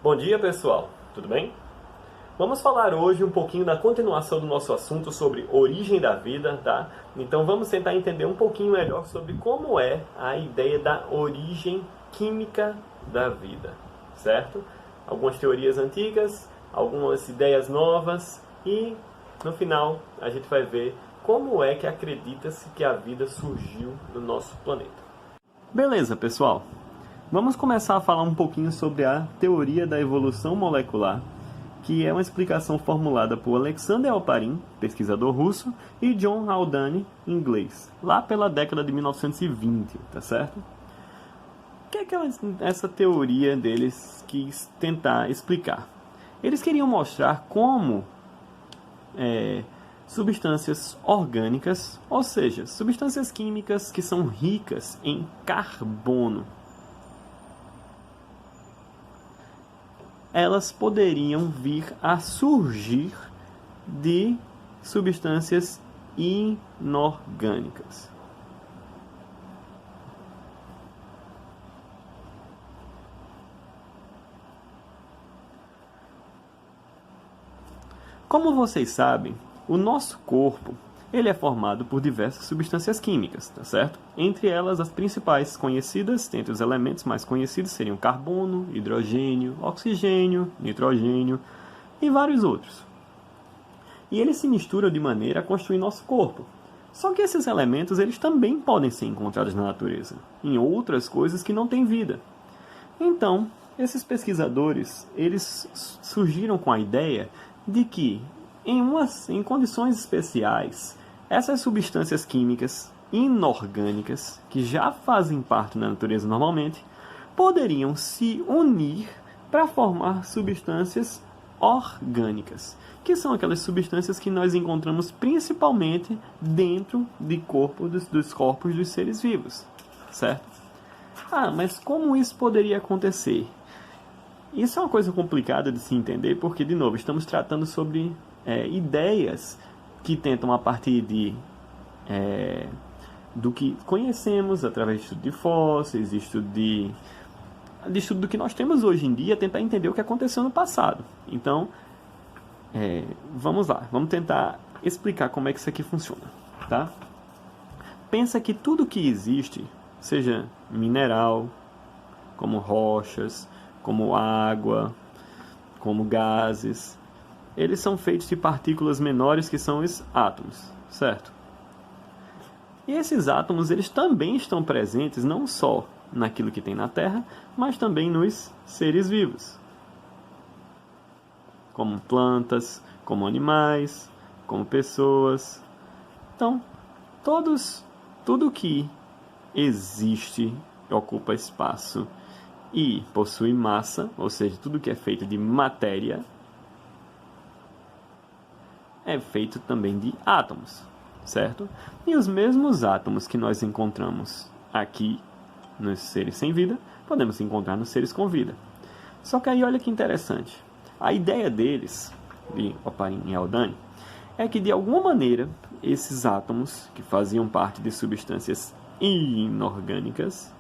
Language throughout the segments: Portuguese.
Bom dia, pessoal. Tudo bem? Vamos falar hoje um pouquinho da continuação do nosso assunto sobre origem da vida, tá? Então vamos tentar entender um pouquinho melhor sobre como é a ideia da origem química da vida, certo? Algumas teorias antigas, algumas ideias novas e no final a gente vai ver como é que acredita-se que a vida surgiu no nosso planeta. Beleza, pessoal. Vamos começar a falar um pouquinho sobre a teoria da evolução molecular, que é uma explicação formulada por Alexander Oparin, pesquisador russo, e John Haldane, inglês, lá pela década de 1920, tá certo? O que é que essa teoria deles quis tentar explicar? Eles queriam mostrar como substâncias orgânicas, ou seja, substâncias químicas que são ricas em carbono, elas poderiam vir a surgir de substâncias inorgânicas. Como vocês sabem, o nosso corpo ele é formado por diversas substâncias químicas, tá certo? Entre elas, as principais conhecidas, entre os elementos mais conhecidos, seriam carbono, hidrogênio, oxigênio, nitrogênio e vários outros. E eles se misturam de maneira a construir nosso corpo. Só que esses elementos eles também podem ser encontrados na natureza, em outras coisas que não têm vida. Então, esses pesquisadores eles surgiram com a ideia de que, em condições especiais, essas substâncias químicas inorgânicas, que já fazem parte da natureza normalmente, poderiam se unir para formar substâncias orgânicas, que são aquelas substâncias que nós encontramos principalmente dentro dos corpos dos seres vivos, certo? Mas como isso poderia acontecer? Isso é uma coisa complicada de se entender, porque, de novo, estamos tratando sobre ideias que tentam, a partir do que conhecemos, através de estudo de fósseis, de estudo do que nós temos hoje em dia, tentar entender o que aconteceu no passado. Então, vamos lá, vamos tentar explicar como é que isso aqui funciona, tá? Pensa que tudo que existe, seja mineral, como rochas, como água, como gases, eles são feitos de partículas menores que são os átomos, certo? E esses átomos eles também estão presentes não só naquilo que tem na Terra, mas também nos seres vivos, como plantas, como animais, como pessoas. Então, tudo que existe ocupa espaço e possui massa, ou seja, tudo que é feito de matéria, é feito também de átomos, certo? E os mesmos átomos que nós encontramos aqui nos seres sem vida, podemos encontrar nos seres com vida. Só que aí olha que interessante. A ideia deles, de Oparin e Haldane, é que de alguma maneira esses átomos, que faziam parte de substâncias inorgânicas,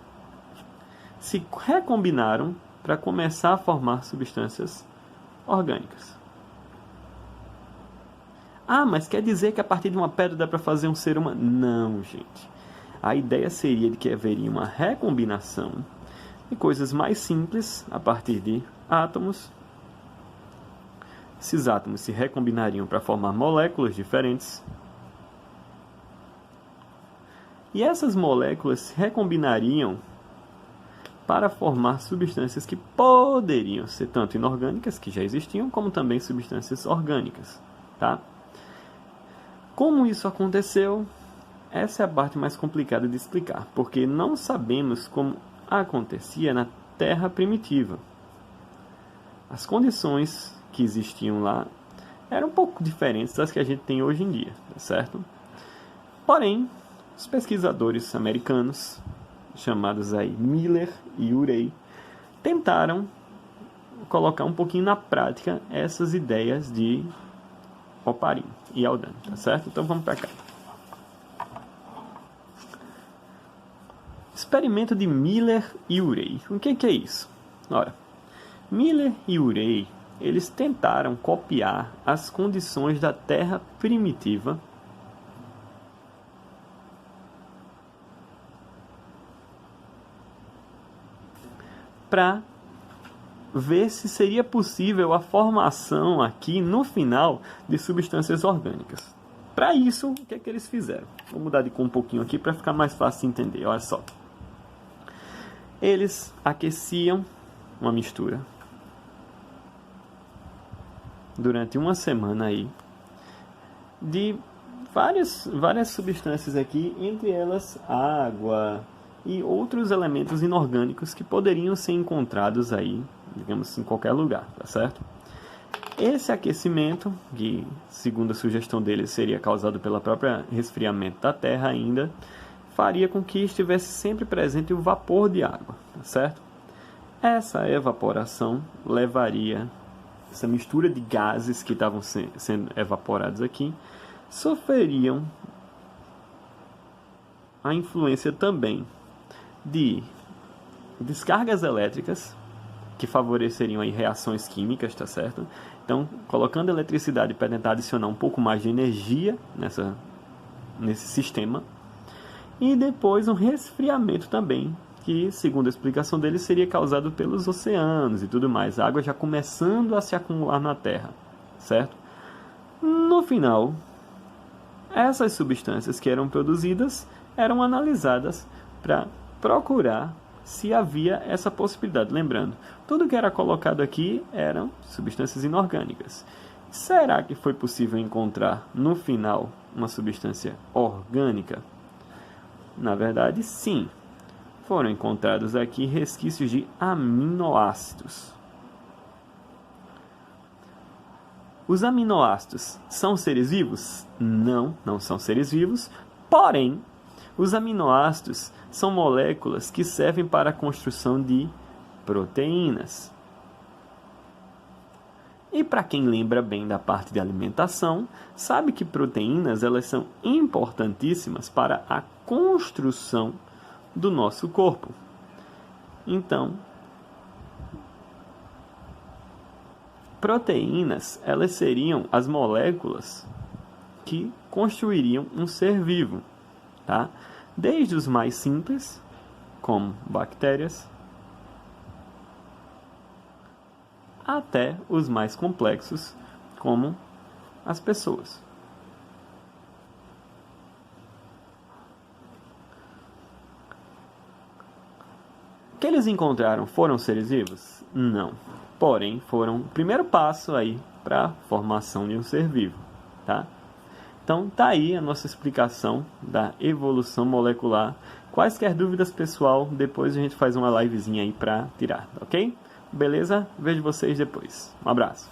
se recombinaram para começar a formar substâncias orgânicas. Mas quer dizer que a partir de uma pedra dá para fazer um ser humano? Não, gente. A ideia seria de que haveria uma recombinação de coisas mais simples a partir de átomos. Esses átomos se recombinariam para formar moléculas diferentes. E essas moléculas se recombinariam para formar substâncias que poderiam ser tanto inorgânicas, que já existiam, como também substâncias orgânicas, tá? Como isso aconteceu? Essa é a parte mais complicada de explicar, porque não sabemos como acontecia na Terra primitiva. As condições que existiam lá eram um pouco diferentes das que a gente tem hoje em dia, tá certo? Porém, os pesquisadores americanos, chamados aí Miller e Urey, tentaram colocar um pouquinho na prática essas ideias de Oparin e Haldane, tá certo? Então vamos para cá. Experimento de Miller e Urey. O que é isso? Ora, Miller e Urey, eles tentaram copiar as condições da Terra primitiva para ver se seria possível a formação aqui no final de substâncias orgânicas. Para isso, o que é que eles fizeram? Vou mudar de cor um pouquinho aqui para ficar mais fácil de entender. Olha só. Eles aqueciam uma mistura durante uma semana aí de várias substâncias aqui, entre elas água e outros elementos inorgânicos que poderiam ser encontrados aí, digamos, em qualquer lugar, tá certo? Esse aquecimento, que segundo a sugestão deles seria causado pelo próprio resfriamento da Terra ainda, faria com que estivesse sempre presente o vapor de água, tá certo? Essa evaporação levaria essa mistura de gases que estavam sendo evaporados aqui, sofreriam a influência também de descargas elétricas que favoreceriam aí reações químicas, tá certo? Então, colocando eletricidade para tentar adicionar um pouco mais de energia nesse sistema, e depois um resfriamento também, que, segundo a explicação dele, seria causado pelos oceanos e tudo mais, a água já começando a se acumular na Terra, certo? No final, essas substâncias que eram produzidas eram analisadas para procurar se havia essa possibilidade. Lembrando, tudo que era colocado aqui eram substâncias inorgânicas. Será que foi possível encontrar, no final, uma substância orgânica? Na verdade, sim. Foram encontrados aqui resquícios de aminoácidos. Os aminoácidos são seres vivos? Não, não são seres vivos. Porém, os aminoácidos são moléculas que servem para a construção de proteínas. E para quem lembra bem da parte de alimentação, sabe que proteínas elas são importantíssimas para a construção do nosso corpo. Então, proteínas, elas seriam as moléculas que construiriam um ser vivo, tá? Desde os mais simples, como bactérias, até os mais complexos, como as pessoas. O que eles encontraram foram seres vivos? Não. Porém, foram o primeiro passo aí para a formação de um ser vivo, tá? Então, tá aí a nossa explicação da evolução molecular. Quaisquer dúvidas, pessoal, depois a gente faz uma livezinha aí para tirar, ok? Beleza? Vejo vocês depois. Um abraço.